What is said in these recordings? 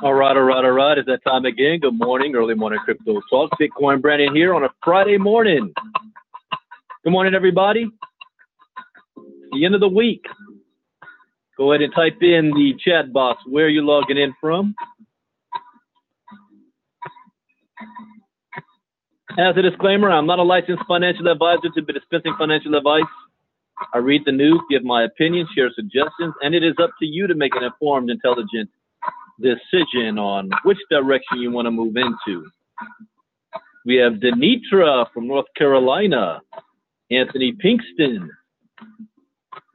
All right, all right, all right. It's that time again. Good morning, early morning crypto talk. Bitcoin Brandon here on a Friday morning. Good morning, everybody. The end of the week. Go ahead and type in the chat box where you're logging in from. As a disclaimer, I'm not a licensed financial advisor to be dispensing financial advice. I read the news, give my opinion, share suggestions, and it is up to you to make an informed, intelligent decision on which direction you want to move into. We have Denitra from North Carolina, Anthony Pinkston,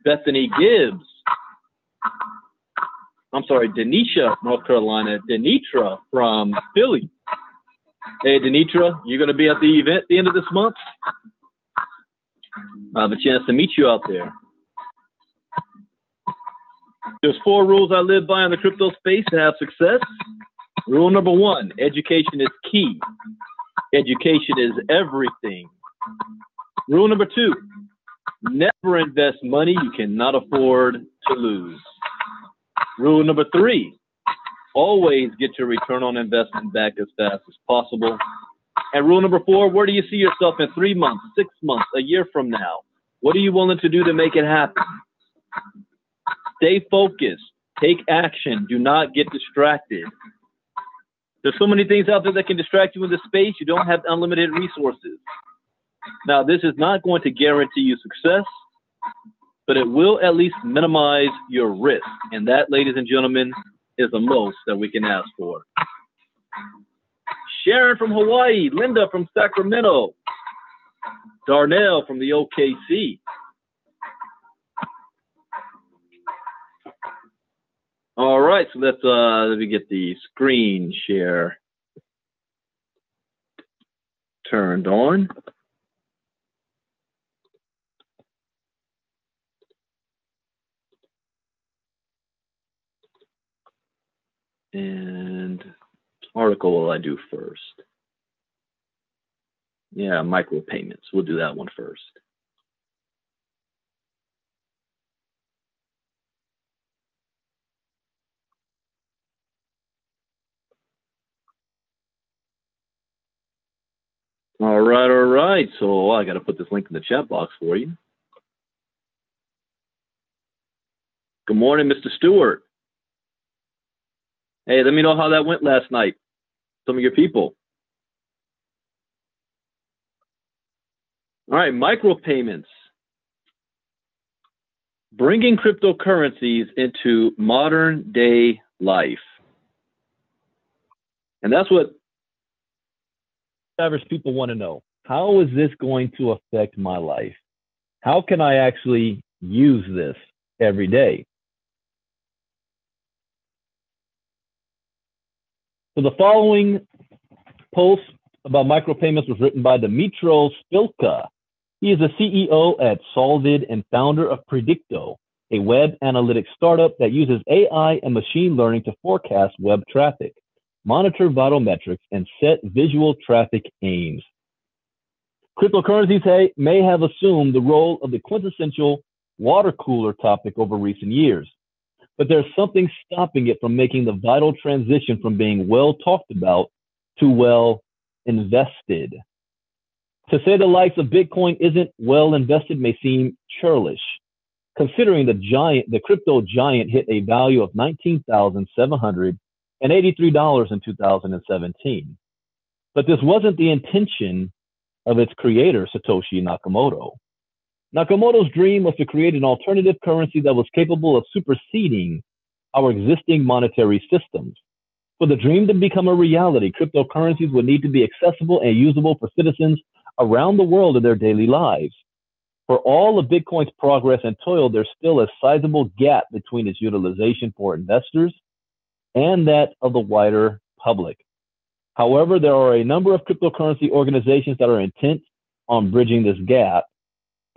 Bethany Gibbs. I'm sorry, Denisha, North Carolina, Denitra from Philly. Hey, Denitra, you're going to be at the event at the end of this month? I have a chance to meet you out there. There's 4 rules I live by in the crypto space to have success. Rule number 1, education is key. Education is everything. Rule number 2, never invest money you cannot afford to lose. Rule number 3, always get your return on investment back as fast as possible. And rule number 4, where do you see yourself in 3 months, 6 months, a year from now? What are you willing to do to make it happen? Stay focused. Take action. Do not get distracted. There's so many things out there that can distract you in this space. You don't have unlimited resources. Now, this is not going to guarantee you success, but it will at least minimize your risk. And that, ladies and gentlemen, is the most that we can ask for. Sharon from Hawaii, Linda from Sacramento, Darnell from the OKC. All right, so let me get the screen share turned on. And article will I do first? Yeah, micropayments. We'll do that one first. All right, all right. So I got to put this link in the chat box for you. Good morning, Mr. Stewart. Hey, let me know how that went last night. Some of your people. All right, micropayments. Bringing cryptocurrencies into modern day life. And that's what average people want to know. How is this going to affect my life? How can I actually use this every day? So the following post about micropayments was written by Dmitro Spilka. He is the CEO at Solvid and founder of Predicto, a web analytics startup that uses AI and machine learning to forecast web traffic, monitor vital metrics, and set visual traffic aims. Cryptocurrencies may have assumed the role of the quintessential water cooler topic over recent years, but there's something stopping it from making the vital transition from being well talked about to well invested. To say the likes of Bitcoin isn't well invested may seem churlish, considering the crypto giant hit a value of $19,783 in 2017. But this wasn't the intention of its creator, Satoshi Nakamoto. Nakamoto's dream was to create an alternative currency that was capable of superseding our existing monetary systems. For the dream to become a reality, cryptocurrencies would need to be accessible and usable for citizens around the world in their daily lives. For all of Bitcoin's progress and toil, there's still a sizable gap between its utilization for investors and that of the wider public. However, there are a number of cryptocurrency organizations that are intent on bridging this gap,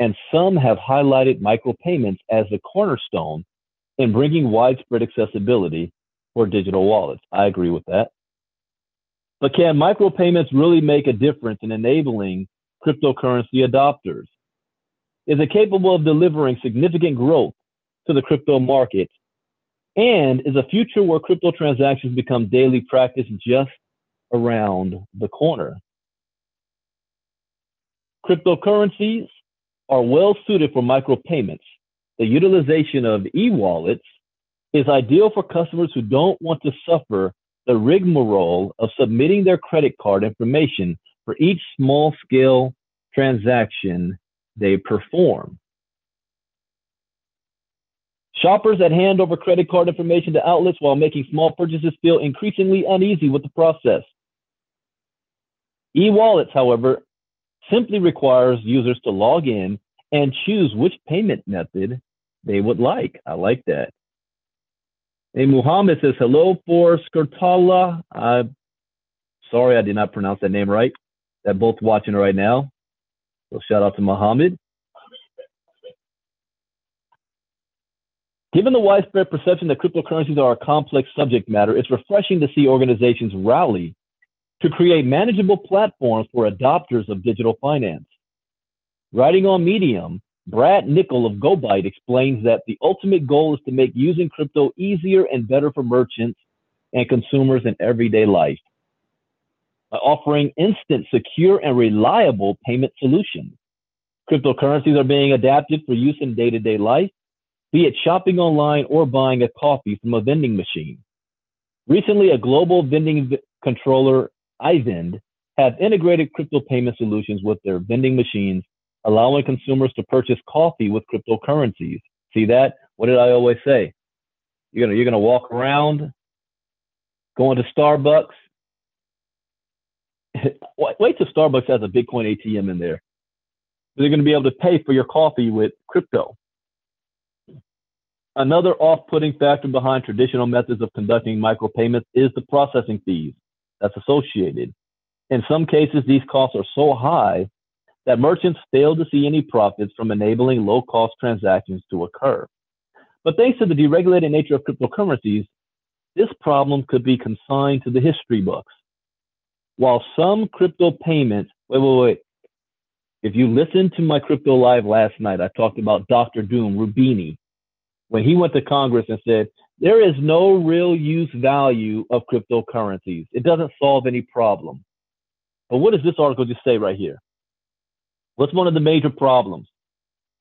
and some have highlighted micropayments as the cornerstone in bringing widespread accessibility for digital wallets. I agree with that. But can micropayments really make a difference in enabling cryptocurrency adopters? Is it capable of delivering significant growth to the crypto market and is a future where crypto transactions become daily practice just around the corner. Cryptocurrencies are well suited for micropayments. The utilization of e-wallets is ideal for customers who don't want to suffer the rigmarole of submitting their credit card information for each small-scale transaction they perform. Shoppers that hand over credit card information to outlets while making small purchases feel increasingly uneasy with the process. E-wallets, however, simply requires users to log in and choose which payment method they would like. I like that. Hey, Muhammad says, hello for Skirtala. Sorry, I did not pronounce that name right. They're both watching right now. So shout out to Muhammad. Given the widespread perception that cryptocurrencies are a complex subject matter, it's refreshing to see organizations rally to create manageable platforms for adopters of digital finance. Writing on Medium, Brad Nickel of GoByte explains that the ultimate goal is to make using crypto easier and better for merchants and consumers in everyday life by offering instant, secure, and reliable payment solutions. Cryptocurrencies are being adapted for use in day-to-day life, be it shopping online or buying a coffee from a vending machine. Recently, a global vending controller, iVend, have integrated crypto payment solutions with their vending machines, allowing consumers to purchase coffee with cryptocurrencies. See that? What did I always say? You're gonna walk around, going to Starbucks. Wait till Starbucks has a Bitcoin ATM in there. They're gonna be able to pay for your coffee with crypto. Another off-putting factor behind traditional methods of conducting micropayments is the processing fees that's associated. In some cases, these costs are so high that merchants fail to see any profits from enabling low-cost transactions to occur. But thanks to the deregulated nature of cryptocurrencies, this problem could be consigned to the history books. While some crypto payments, wait. If you listened to my crypto live last night, I talked about Dr. Doom Rubini, when he went to Congress and said, there is no real use value of cryptocurrencies. It doesn't solve any problem. But what does this article just say right here? What's one of the major problems?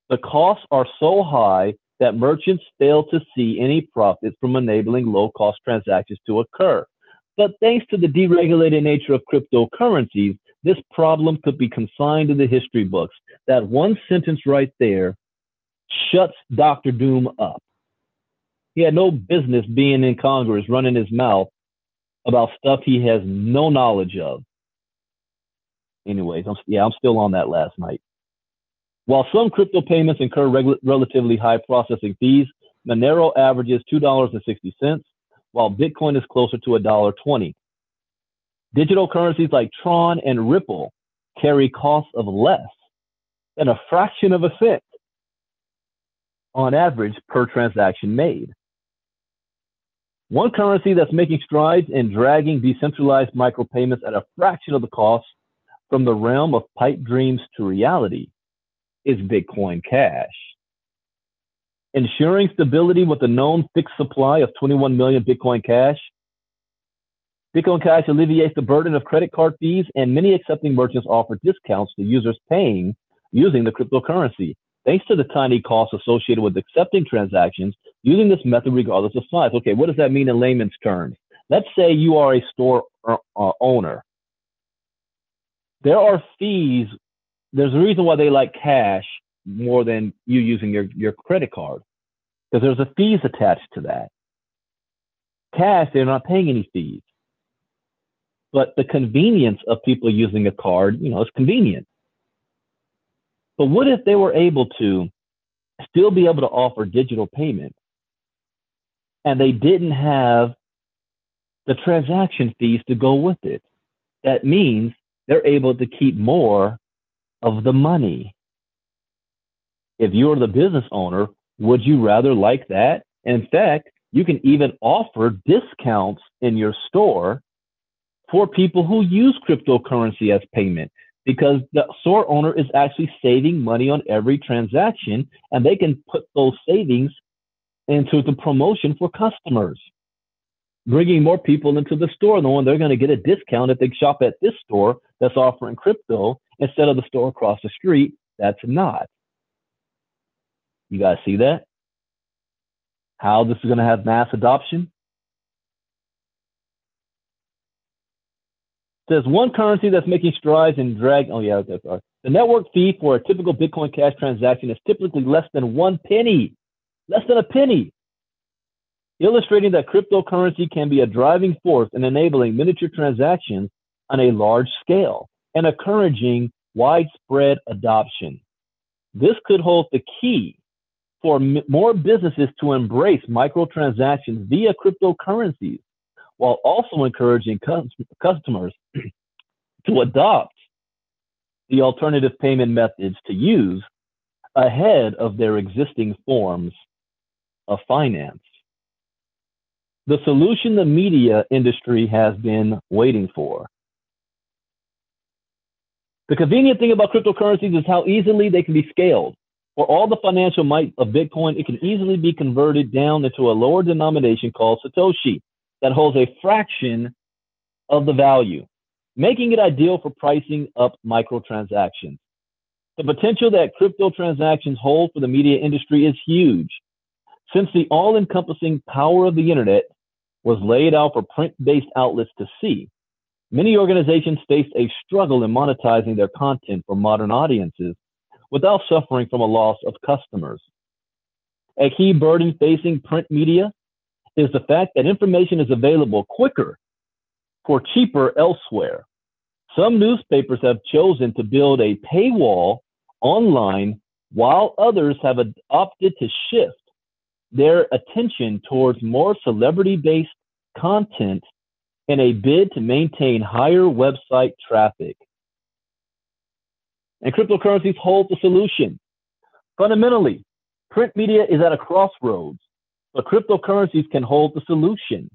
The costs are so high that merchants fail to see any profits from enabling low-cost transactions to occur. But thanks to the deregulated nature of cryptocurrencies, this problem could be consigned to the history books. That one sentence right there shuts Dr. Doom up. He had no business being in Congress running his mouth about stuff he has no knowledge of. Anyways, I'm still on that last night. While some crypto payments incur relatively high processing fees, Monero averages $2.60, while Bitcoin is closer to $1.20. Digital currencies like Tron and Ripple carry costs of less than a fraction of a cent on average per transaction made. One currency that's making strides in dragging decentralized micropayments at a fraction of the cost from the realm of pipe dreams to reality is Bitcoin Cash. Ensuring stability with a known fixed supply of 21 million Bitcoin Cash, Bitcoin Cash alleviates the burden of credit card fees, and many accepting merchants offer discounts to users paying using the cryptocurrency. Thanks to the tiny costs associated with accepting transactions using this method regardless of size. Okay, what does that mean in layman's terms? Let's say you are a store owner. There are fees. There's a reason why they like cash more than you using your credit card, because there's a fees attached to that. Cash, they're not paying any fees. But the convenience of people using a card, it's convenient. But what if they were able to still be able to offer digital payment and they didn't have the transaction fees to go with it? That means they're able to keep more of the money. If you're the business owner, would you rather like that? In fact, you can even offer discounts in your store for people who use cryptocurrency as payment, because the store owner is actually saving money on every transaction, and they can put those savings into the promotion for customers, bringing more people into the store, knowing they're going to get a discount if they shop at this store that's offering crypto instead of the store across the street that's not. You guys see that? How this is going to have mass adoption? There's one currency that's making strides in drag. Oh, yeah, that's right. The network fee for a typical Bitcoin Cash transaction is typically less than 1 penny, less than a penny, illustrating that cryptocurrency can be a driving force in enabling miniature transactions on a large scale and encouraging widespread adoption. This could hold the key for more businesses to embrace microtransactions via cryptocurrencies, while also encouraging customers to adopt the alternative payment methods to use ahead of their existing forms of finance. The solution the media industry has been waiting for. The convenient thing about cryptocurrencies is how easily they can be scaled. For all the financial might of Bitcoin, it can easily be converted down into a lower denomination called Satoshi that holds a fraction of the value, making it ideal for pricing up microtransactions. The potential that crypto transactions hold for the media industry is huge. Since the all-encompassing power of the internet was laid out for print-based outlets to see, many organizations face a struggle in monetizing their content for modern audiences without suffering from a loss of customers. A key burden facing print media is the fact that information is available quicker for cheaper elsewhere. Some newspapers have chosen to build a paywall online, while others have opted to shift their attention towards more celebrity-based content in a bid to maintain higher website traffic. And cryptocurrencies hold the solution. Fundamentally, print media is at a crossroads, but cryptocurrencies can hold the solution.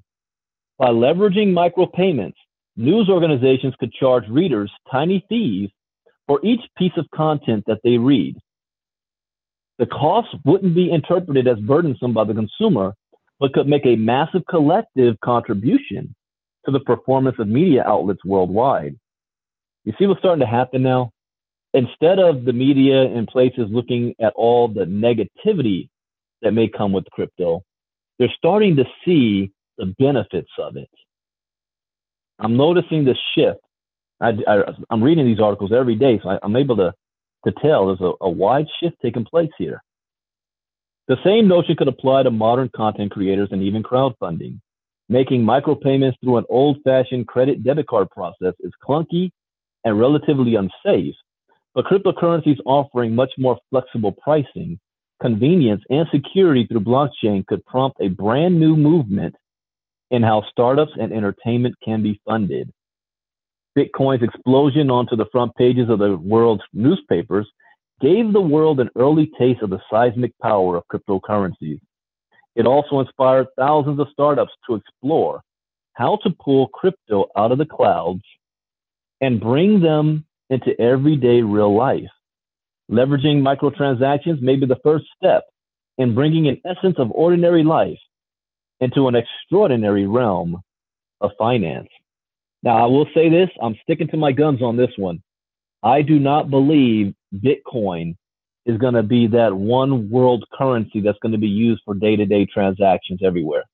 By leveraging micropayments, news organizations could charge readers tiny fees for each piece of content that they read. The cost wouldn't be interpreted as burdensome by the consumer, but could make a massive collective contribution to the performance of media outlets worldwide. You see what's starting to happen now? Instead of the media and places looking at all the negativity that may come with crypto, they're starting to see the benefits of it. I'm noticing the shift. I'm reading these articles every day, so I'm able to tell there's a wide shift taking place here. The same notion could apply to modern content creators and even crowdfunding. Making micropayments through an old-fashioned credit debit card process is clunky and relatively unsafe, but cryptocurrencies offering much more flexible pricing, convenience, and security through blockchain could prompt a brand new movement in how startups and entertainment can be funded. Bitcoin's explosion onto the front pages of the world's newspapers gave the world an early taste of the seismic power of cryptocurrencies. It also inspired thousands of startups to explore how to pull crypto out of the clouds and bring them into everyday real life. Leveraging microtransactions may be the first step in bringing an essence of ordinary life into an extraordinary realm of finance. Now, I will say this, I'm sticking to my guns on this one. I do not believe Bitcoin is going to be that one world currency that's going to be used for day-to-day transactions everywhere.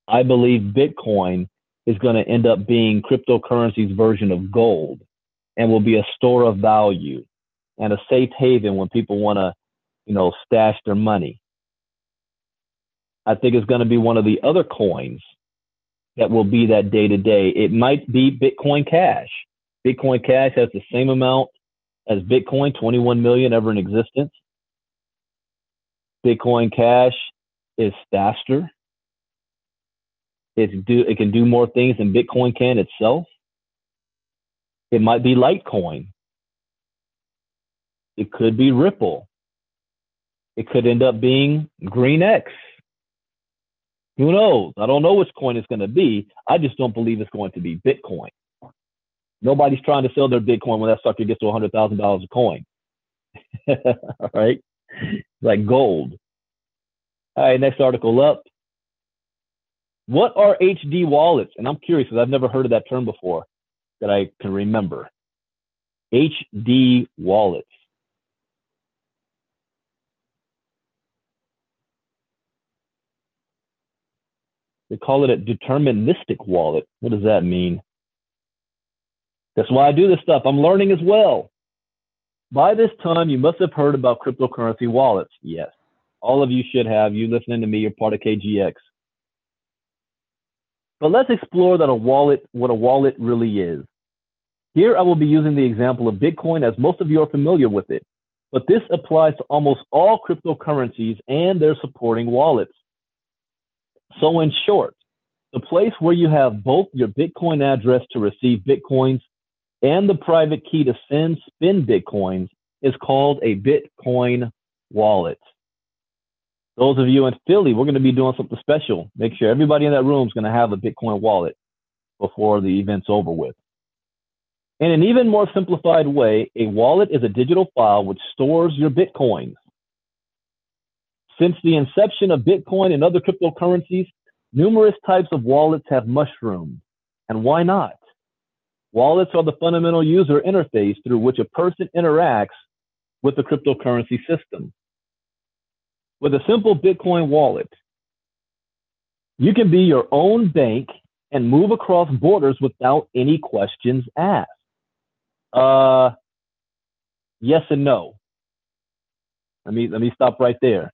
I believe Bitcoin is going to end up being cryptocurrency's version of gold and will be a store of value and a safe haven when people want to, stash their money. I think it's going to be one of the other coins that will be that day-to-day. It might be Bitcoin Cash. Bitcoin Cash has the same amount as Bitcoin, 21 million ever in existence. Bitcoin Cash is faster. It can do more things than Bitcoin can itself. It might be Litecoin. It could be Ripple. It could end up being GreenX. Who knows? I don't know which coin it's going to be. I just don't believe it's going to be Bitcoin. Nobody's trying to sell their Bitcoin when that sucker gets to $100,000 a coin. All right? Like gold. All right, next article up. What are HD wallets? And I'm curious because I've never heard of that term before that I can remember. HD wallets. They call it a deterministic wallet. What does that mean? That's why I do this stuff. I'm learning as well. By this time, you must have heard about cryptocurrency wallets. Yes. All of you should have. You listening to me, you're part of KGX. But let's explore what a wallet really is. Here I will be using the example of Bitcoin as most of you are familiar with it. But this applies to almost all cryptocurrencies and their supporting wallets. So in short, the place where you have both your Bitcoin address to receive Bitcoins and the private key to spend Bitcoins is called a Bitcoin wallet. Those of you in Philly, we're going to be doing something special. Make sure everybody in that room is going to have a Bitcoin wallet before the event's over with. In an even more simplified way, a wallet is a digital file which stores your Bitcoins. Since the inception of Bitcoin and other cryptocurrencies, numerous types of wallets have mushroomed. And why not? Wallets are the fundamental user interface through which a person interacts with the cryptocurrency system. With a simple Bitcoin wallet, you can be your own bank and move across borders without any questions asked. Yes and no. Let me stop right there.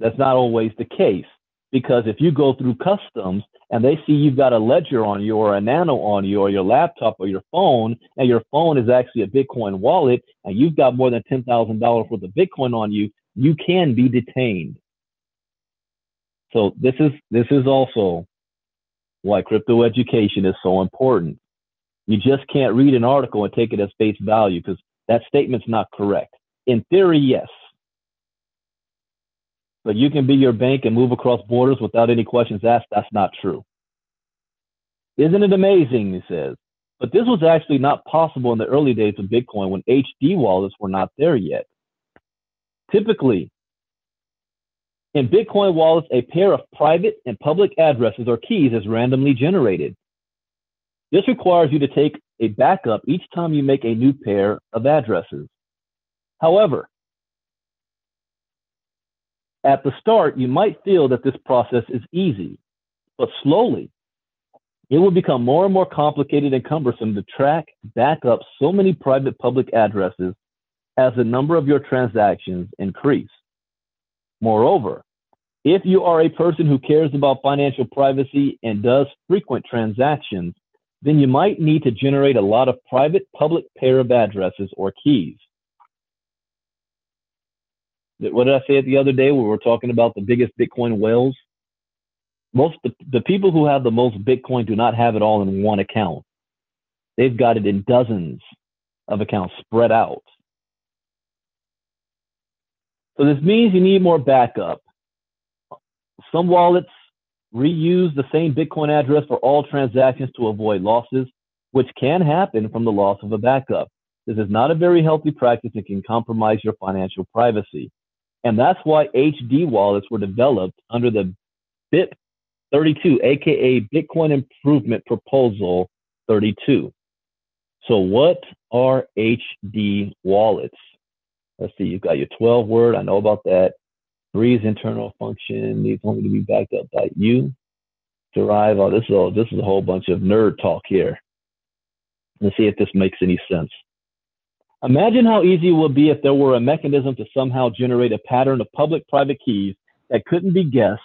That's not always the case, because if you go through customs and they see you've got a ledger on you or a nano on you or your laptop or your phone, and your phone is actually a Bitcoin wallet and you've got more than $10,000 worth of Bitcoin on you, you can be detained. So this is also why crypto education is so important. You just can't read an article and take it as face value because that statement's not correct. In theory, yes. But you can be your bank and move across borders without any questions asked. That's not true. Isn't it amazing, he says. But this was actually not possible in the early days of Bitcoin when HD wallets were not there yet. Typically, in Bitcoin wallets, a pair of private and public addresses or keys is randomly generated. This requires you to take a backup each time you make a new pair of addresses. However, at the start, you might feel that this process is easy, but slowly, it will become more and more complicated and cumbersome to track, back up so many private public addresses as the number of your transactions increase. Moreover, if you are a person who cares about financial privacy and does frequent transactions, then you might need to generate a lot of private public pair of addresses or keys. What did I say the other day when we were talking about the biggest Bitcoin whales? The people who have the most Bitcoin do not have it all in one account. They've got it in dozens of accounts spread out. So this means you need more backup. Some wallets reuse the same Bitcoin address for all transactions to avoid losses, which can happen from the loss of a backup. This is not a very healthy practice and can compromise your financial privacy. And that's why HD wallets were developed under the BIP 32, aka Bitcoin Improvement Proposal 32. So what are HD wallets? Let's see, you've got your 12-word, I know about that. 3 is internal function, needs only to be backed up by you. Derive, this is a whole bunch of nerd talk here. Let's see if this makes any sense. Imagine how easy it would be if there were a mechanism to somehow generate a pattern of public-private keys that couldn't be guessed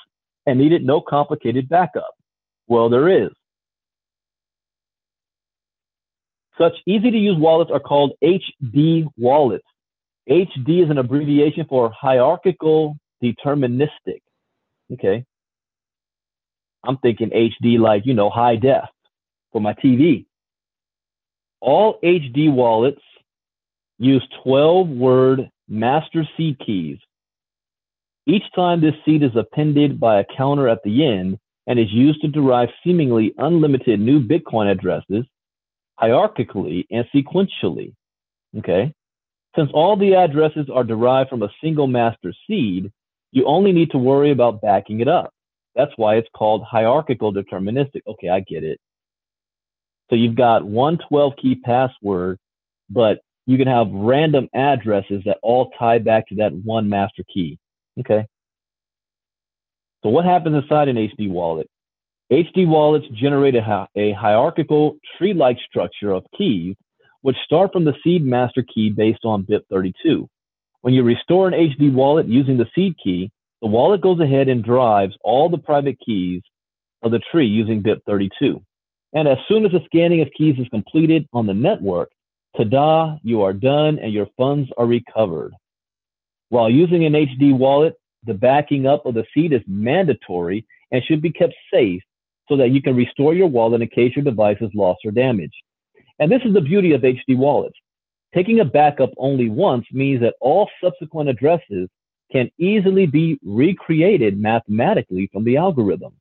and needed no complicated backup. Well, there is. Such easy-to-use wallets are called HD wallets. HD is an abbreviation for hierarchical deterministic. Okay. I'm thinking HD like, high def for my TV. All HD wallets use 12-word master seed keys. Each time this seed is appended by a counter at the end and is used to derive seemingly unlimited new Bitcoin addresses hierarchically and sequentially. Okay. Since all the addresses are derived from a single master seed, You only need to worry about backing it up. That's why it's called hierarchical deterministic. Okay, I get it. So you've got one 12 key password, but you can have random addresses that all tie back to that one master key. Okay. So what happens inside an HD wallet? HD wallets generate a hierarchical tree-like structure of keys, which start from the seed master key based on bit 32. When you restore an HD wallet using the seed key, the wallet goes ahead and drives all the private keys of the tree using bit 32. And as soon as the scanning of keys is completed on the network, ta-da, you are done and your funds are recovered. While using an HD wallet, the backing up of the seed is mandatory and should be kept safe so that you can restore your wallet in case your device is lost or damaged. And this is the beauty of HD wallets. Taking a backup only once means that all subsequent addresses can easily be recreated mathematically from the algorithm.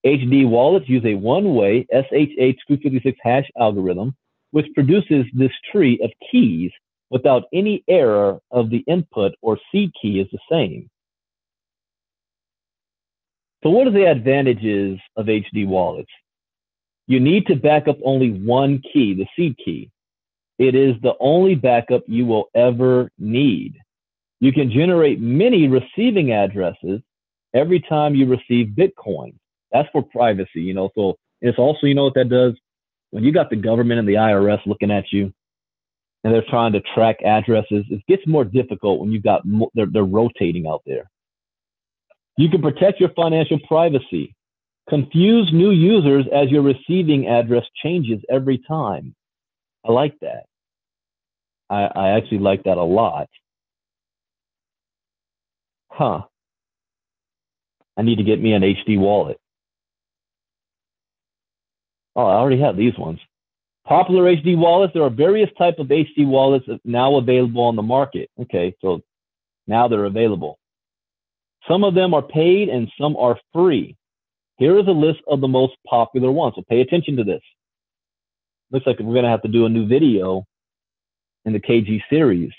HD wallets use a one-way SHA-256 hash algorithm, which produces this tree of keys without any error of the input or seed key is the same. So what are the advantages of HD wallets? You need to back up only one key, the seed key. It is the only backup you will ever need. You can generate many receiving addresses every time you receive Bitcoin. That's for privacy, so it's also, what that does? When you got the government and the IRS looking at you and they're trying to track addresses, it gets more difficult when you've got, they're rotating out there. You can protect your financial privacy. Confuse new users as your receiving address changes every time. I like that. I actually like that a lot. I need to get me an HD wallet. Oh, I already have these ones. Popular HD wallets. There are various types of HD wallets now available on the market. Okay, so now they're available. Some of them are paid and some are free. Here is a list of the most popular ones. So pay attention to this. Looks like we're going to have to do a new video in the KG series.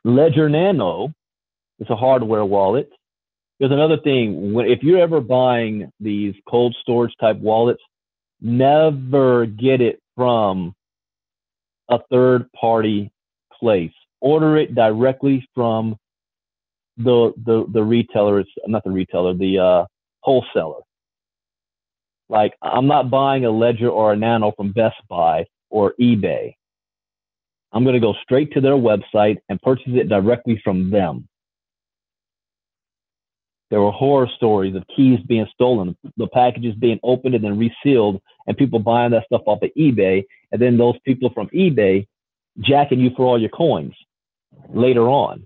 Ledger Nano is a hardware wallet. There's another thing. If you're ever buying these cold storage type wallets, never get it from a third party place. Order it directly from the retailer. It's not the retailer, the wholesaler. Like, I'm not buying a Ledger or a Nano from Best Buy or eBay. I'm going to go straight to their website and purchase it directly from them. There were horror stories of keys being stolen, the packages being opened and then resealed, and people buying that stuff off of eBay, and then those people from eBay jacking you for all your coins later on.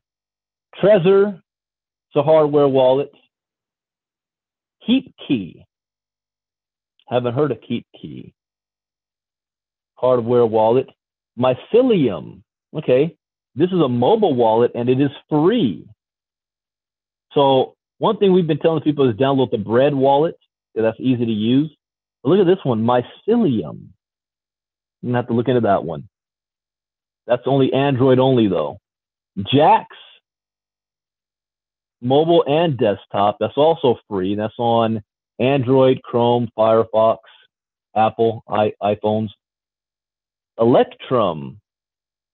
Trezor, it's a hardware wallet. KeepKey. Haven't heard of KeepKey. Hardware wallet. Mycelium. Okay, this is a mobile wallet and it is free. So one thing we've been telling people is download the Bread wallet. That's easy to use. But look at this one, Mycelium. You have to look into that one. That's only Android only though. Jax, mobile and desktop. That's also free. That's on Android, Chrome, Firefox, Apple, iPhones. Electrum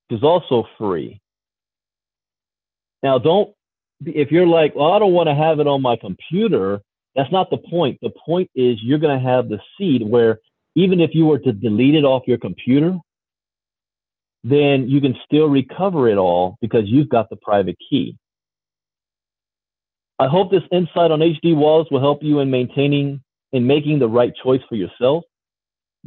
is also free. Now, if you're like, well, I don't want to have it on my computer, that's not the point. The point is you're going to have the seed where even if you were to delete it off your computer, then you can still recover it all because you've got the private key. I hope this insight on HD wallets will help you in making the right choice for yourself.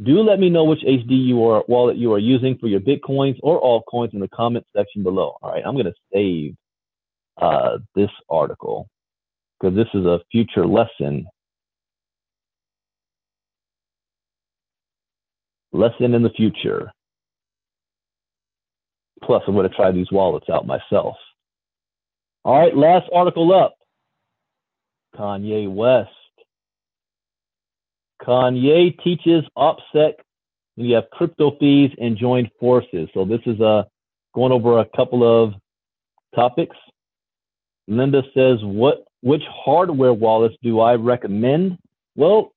Do let me know which HD wallet you are using for your Bitcoins or altcoins in the comment section below. All right, I'm going to save this article because this is a future lesson. Lesson in the future. Plus, I'm going to try these wallets out myself. All right, last article up. Kanye West. Kanye teaches Opsec. You have crypto fees and joined forces. So this is going over a couple of topics. Linda says, which hardware wallets do I recommend? Well,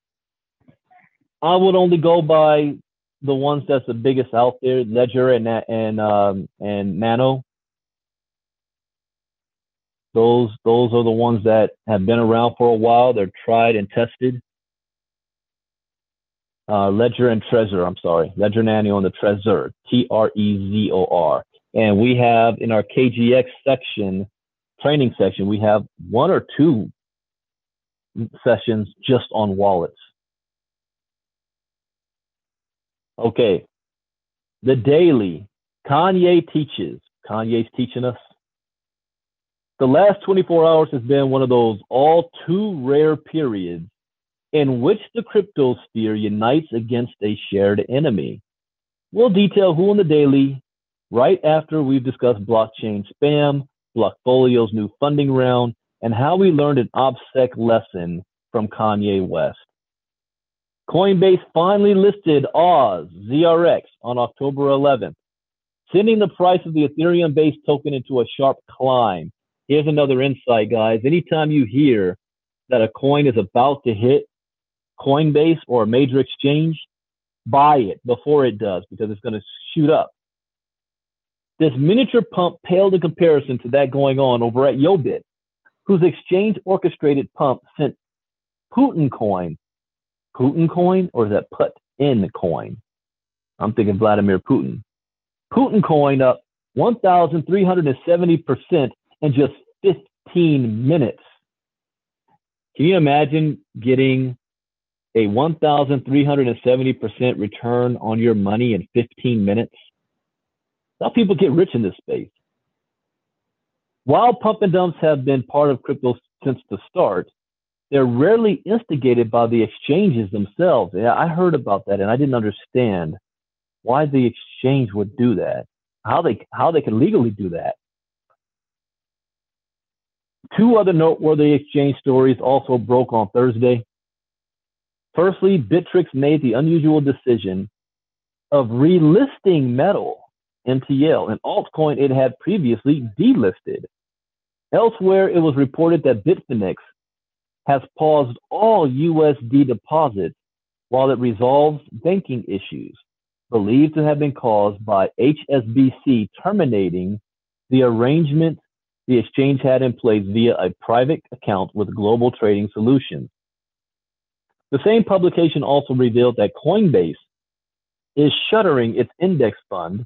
I would only go by the ones that's the biggest out there, Ledger and Nano. Those are the ones that have been around for a while. They're tried and tested. Ledger and Trezor, I'm sorry. Ledger Nano and the Trezor, Trezor. And we have in our KGX section, training section, we have 1 or 2 sessions just on wallets. Okay. The daily. Kanye teaches. Kanye's teaching us. The last 24 hours has been one of those all too rare periods in which the crypto sphere unites against a shared enemy. We'll detail who on the daily right after we've discussed blockchain spam, Blockfolio's new funding round, and how we learned an Opsec lesson from Kanye West. Coinbase finally listed Oz, ZRX, on October 11th, sending the price of the Ethereum-based token into a sharp climb. Here's another insight, guys. Anytime you hear that a coin is about to hit Coinbase or a major exchange, buy it before it does, because it's going to shoot up. This miniature pump paled in comparison to that going on over at Yobit, whose exchange-orchestrated pump sent Putin coin, or is that Putin coin? I'm thinking Vladimir Putin. Putin coin up 1,370% in just 15 minutes. Can you imagine getting a 1,370% return on your money in 15 minutes? That's how people get rich in this space. While pump and dumps have been part of crypto since the start, they're rarely instigated by the exchanges themselves. Yeah, I heard about that, and I didn't understand why the exchange would do that, how they can legally do that. 2 other noteworthy exchange stories also broke on Thursday. Firstly, Bittrex made the unusual decision of relisting Metal, MTL, an altcoin it had previously delisted. Elsewhere, it was reported that Bitfinex has paused all USD deposits while it resolves banking issues believed to have been caused by HSBC terminating the arrangement the exchange had in place via a private account with Global Trading Solutions. The same publication also revealed that Coinbase is shuttering its index fund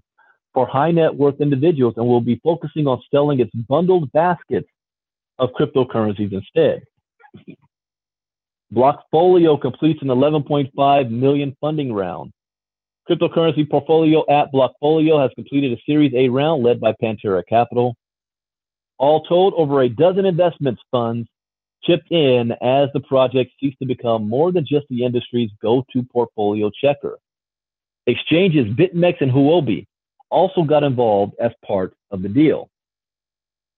for high net worth individuals and will be focusing on selling its bundled baskets of cryptocurrencies instead. Blockfolio completes an $11.5 million funding round. Cryptocurrency portfolio app Blockfolio has completed a Series A round led by Pantera Capital. All told, over a dozen investment funds chipped in as the project seeks to become more than just the industry's go-to portfolio checker. Exchanges BitMEX and Huobi also got involved as part of the deal.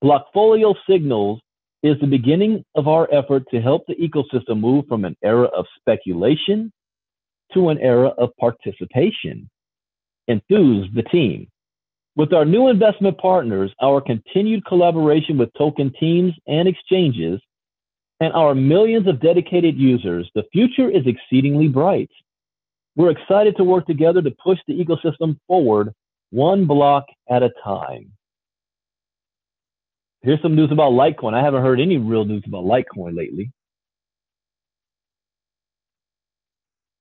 Blockfolio signals is the beginning of our effort to help the ecosystem move from an era of speculation to an era of participation. Enthuse the team. With our new investment partners, our continued collaboration with token teams and exchanges, and our millions of dedicated users, the future is exceedingly bright. We're excited to work together to push the ecosystem forward one block at a time. Here's some news about Litecoin. I haven't heard any real news about Litecoin lately.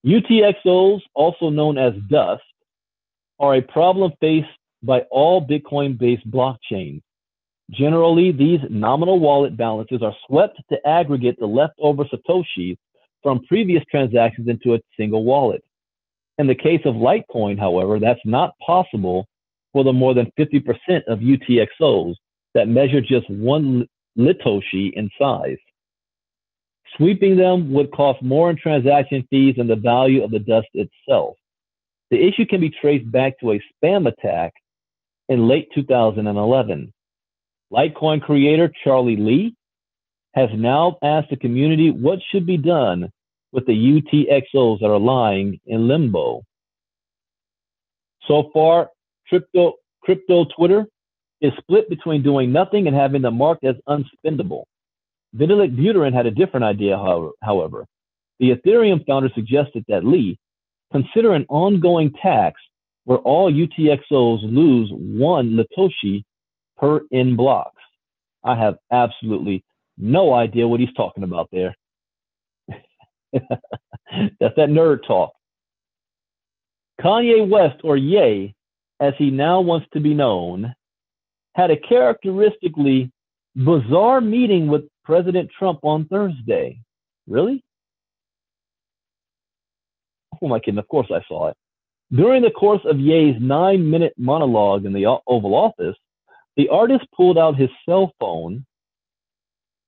UTXOs, also known as dust, are a problem faced by all Bitcoin-based blockchains. Generally, these nominal wallet balances are swept to aggregate the leftover Satoshis from previous transactions into a single wallet. In the case of Litecoin, however, that's not possible for the more than 50% of UTXOs that measure just 1 Litoshi in size. Sweeping them would cost more in transaction fees than the value of the dust itself. The issue can be traced back to a spam attack in late 2011. Litecoin creator Charlie Lee has now asked the community what should be done with the UTXOs that are lying in limbo. So far, crypto Twitter is split between doing nothing and having them marked as unspendable. Vitalik Buterin had a different idea, however. The Ethereum founder suggested that Lee consider an ongoing tax where all UTXOs lose 1 Latoshi per N blocks. I have absolutely no idea what he's talking about there. That's that nerd talk. Kanye West, or Ye, as he now wants to be known, had a characteristically bizarre meeting with President Trump on Thursday. Really? Oh my goodness, of course I saw it. During the course of Ye's 9-minute monologue in the Oval Office, the artist pulled out his cell phone.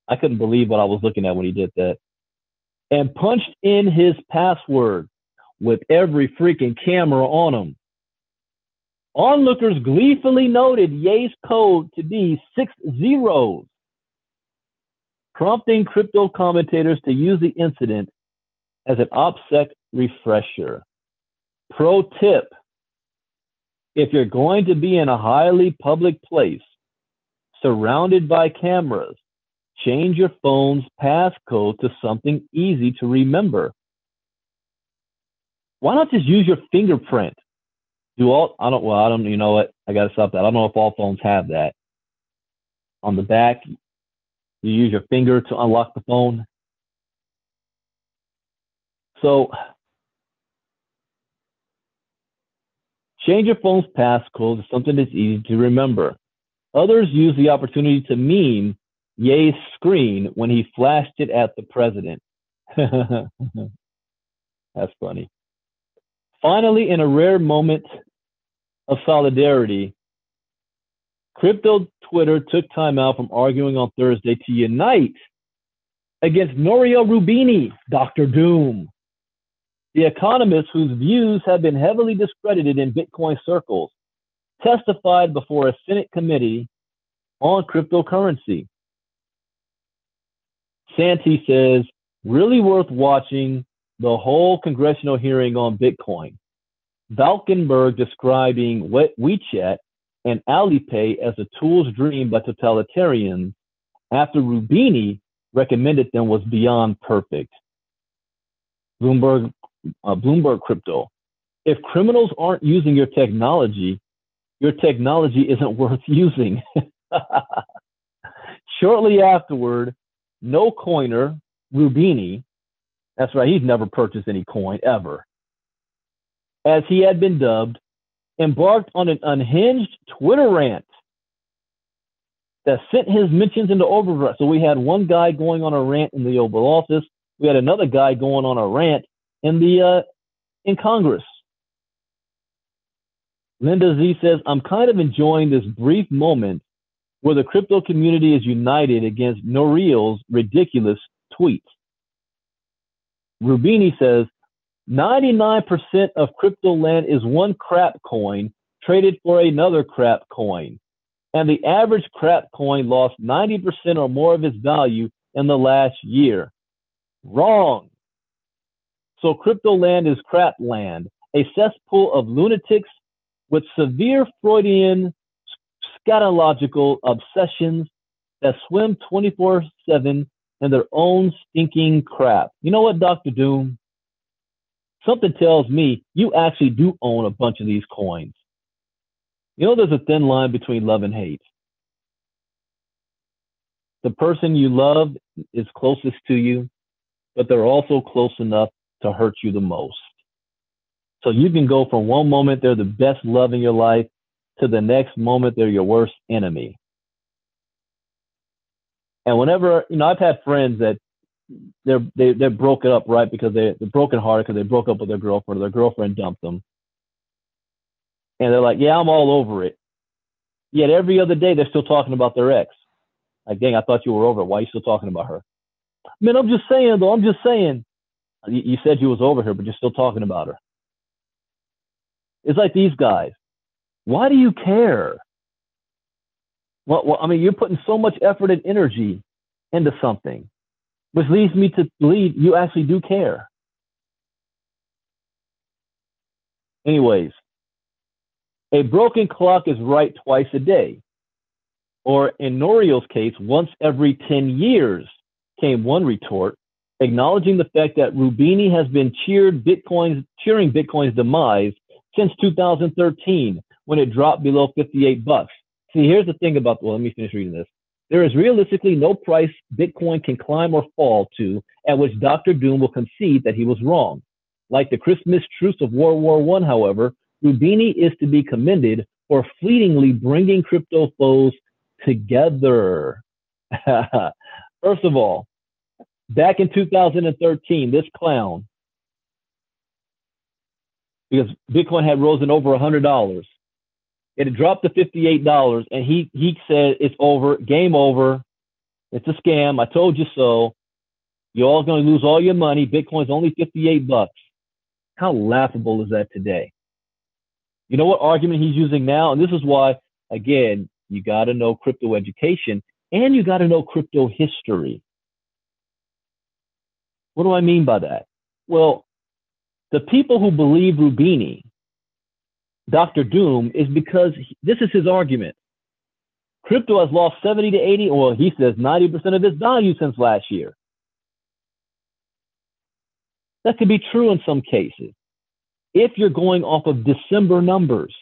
I couldn't believe what I was looking at when he did that. And punched in his password with every freaking camera on him. Onlookers gleefully noted Ye's code to be 6 zeros, prompting crypto commentators to use the incident as an Opsec refresher. Pro tip: if you're going to be in a highly public place, surrounded by cameras, change your phone's passcode to something easy to remember. Why not just use your fingerprint? You know what? I got to stop that. I don't know if all phones have that. On the back, you use your finger to unlock the phone. So, change your phone's passcode to something that's easy to remember. Others use the opportunity to meme Ye's screen when he flashed it at the president. That's funny. Finally, in a rare moment of solidarity, crypto Twitter took time out from arguing on Thursday to unite against Nouriel Roubini, Dr. Doom, the economist whose views have been heavily discredited in Bitcoin circles, testified before a Senate committee on cryptocurrency. Santee says, really worth watching the whole congressional hearing on Bitcoin. Valkenberg describing WeChat and Alipay as a tool's dream by totalitarians after Roubini recommended them was beyond perfect. Bloomberg Crypto. If criminals aren't using your technology isn't worth using. Shortly afterward, no coiner, Roubini, that's right, he's never purchased any coin ever, as he had been dubbed, embarked on an unhinged Twitter rant that sent his mentions into overdrive. So we had one guy going on a rant in the Oval Office. We had another guy going on a rant in Congress. Linda Z says, I'm kind of enjoying this brief moment where the crypto community is united against Nouriel's ridiculous tweets. Roubini says, 99% of crypto land is one crap coin traded for another crap coin. And the average crap coin lost 90% or more of its value in the last year. Wrong. So crypto land is crap land, a cesspool of lunatics with severe Freudian scatological obsessions that swim 24/7 in their own stinking crap. You know what, Dr. Doom? Something tells me you actually do own a bunch of these coins. You know, there's a thin line between love and hate. The person you love is closest to you, but they're also close enough to hurt you the most. So you can go from one moment they're the best love in your life to the next moment they're your worst enemy. And whenever, I've had friends that they're broken up, right? Because they're broken hearted because they broke up with their girlfriend, or their girlfriend dumped them. And they're like, yeah, I'm all over it. Yet every other day they're still talking about their ex. Like, dang, I thought you were over it. Why are you still talking about her? Man, I'm just saying, though. I'm just saying. You said you was over her, but you're still talking about her. It's like these guys. Why do you care? Well, I mean, you're putting so much effort and energy into something, which leads me to believe you actually do care. Anyways, a broken clock is right twice a day. Or in Norio's case, once every 10 years, came one retort, acknowledging the fact that Rubini has been cheering Bitcoin's demise since 2013 when it dropped below 58 bucks. See, here's the thing about, well, let me finish reading this. There is realistically no price Bitcoin can climb or fall to at which Dr. Doom will concede that he was wrong. Like the Christmas truce of World War I, however, Rubini is to be commended for fleetingly bringing crypto foes together. First of all, back in 2013, this clown, because Bitcoin had risen over $100, it had dropped to $58, and he said it's over, game over, it's a scam, I told you so, you're all going to lose all your money, Bitcoin's only 58 bucks. How laughable is that today? You know what argument he's using now? And this is why, again, you got to know crypto education and you got to know crypto history. What do I mean by that? Well, the people who believe Rubini, Dr. Doom, is because this is his argument. Crypto has lost 70 to 80, or he says 90% of its value since last year. That could be true in some cases. If you're going off of December numbers,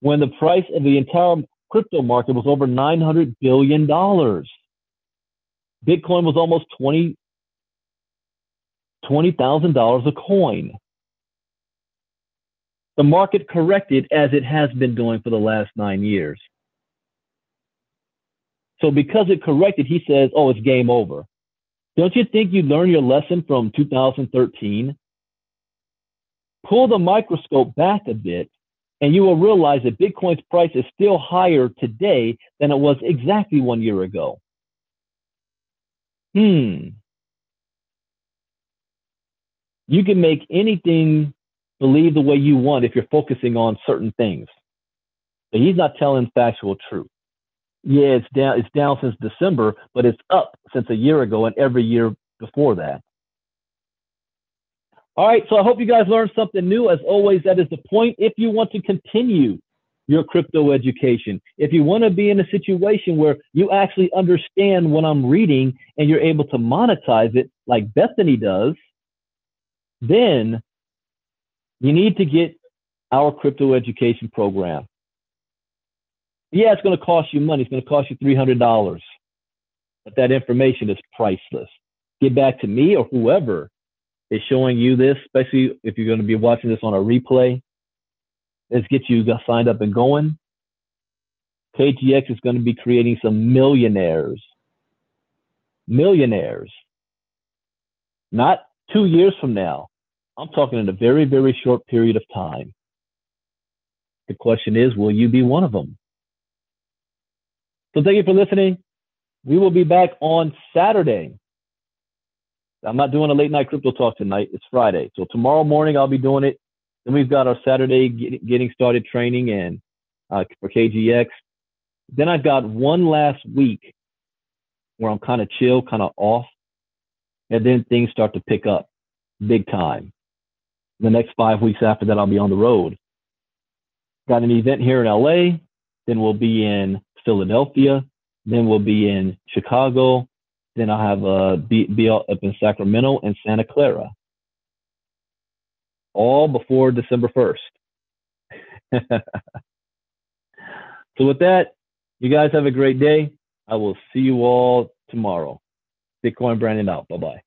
when the price of the entire crypto market was over $900 billion, Bitcoin was almost $20,000 a coin. The market corrected as it has been doing for the last 9 years. So because it corrected, he says, oh, it's game over. Don't you think you learned your lesson from 2013? Pull the microscope back a bit, and you will realize that Bitcoin's price is still higher today than it was exactly 1 year ago. You can make anything believe the way you want if you're focusing on certain things. But he's not telling factual truth. Yeah, it's down since December, but it's up since a year ago and every year before that. All right, so I hope you guys learned something new. As always, that is the point. If you want to continue your crypto education, if you want to be in a situation where you actually understand what I'm reading and you're able to monetize it like Bethany does, then you need to get our crypto education program. Yeah, it's going to cost you money. It's going to cost you $300, but that information is priceless. Get back to me or whoever is showing you this, especially if you're going to be watching this on a replay. Let's get you signed up and going. KGX is going to be creating some millionaires. Millionaires. Not 2 years from now. I'm talking in a very, very short period of time. The question is, will you be one of them? So thank you for listening. We will be back on Saturday. I'm not doing a late night crypto talk tonight. It's Friday. So tomorrow morning I'll be doing it. Then we've got our Saturday getting started training and for KGX. Then I've got one last week where I'm kind of chill, kind of off. And then things start to pick up big time. The next 5 weeks after that, I'll be on the road. Got an event here in LA. Then we'll be in Philadelphia. Then we'll be in Chicago. Then I'll have be up in Sacramento and Santa Clara. All before December 1st. So with that, you guys have a great day. I will see you all tomorrow. Bitcoin Brandon out. Bye-bye.